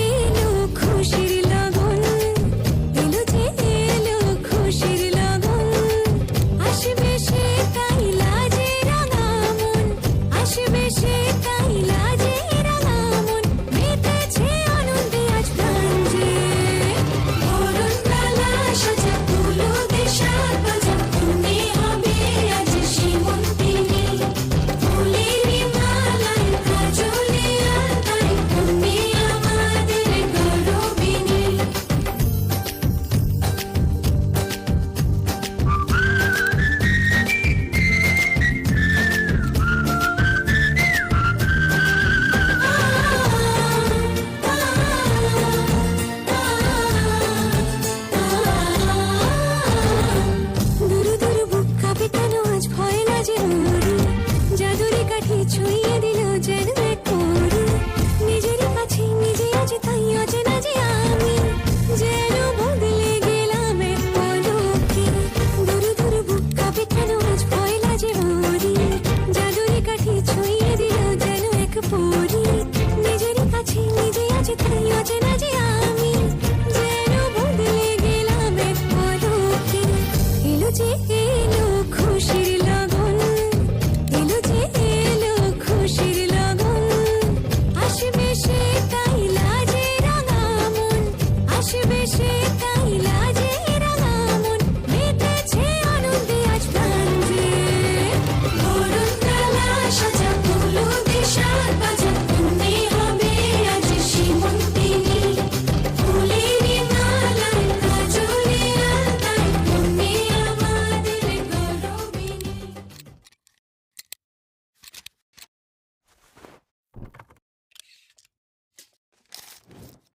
এলো খুশির লগন, এলো যে এলো খুশির লগন, আসবে সে তাই লাজে রাঙা মন, আসবে সে তাই লাজে রাঙা মন, মেতেছে আনন্দে আজ প্রাণ যে। বরণ ডালা সাজা তুলো দেশার বাজা, তুমি হবে আজ সীমন্তিনী, ফুলের মালায় কাজলে আলতায়, তুমি আমাদের গৌরবিনী। দুরু দুরু বুক কাঁপে কেন আজ ভয় লাজে ওরে, জাদুরে কাঠি ছুঁয়ে দিল যেন এক পরি, নিজের কাছে নিজে আজ তাই অচেনা যে আমি, যেন বদলে গেলাম এক পলকে। দুরু দুরু বুক কাঁপে কেন আজ ভয় লাজে ওরে, জাদুরে কাঠি ছুঁয়ে দিল যেন এক পরি, নিজের কাছে নিজে আজ তাই অচেনা যে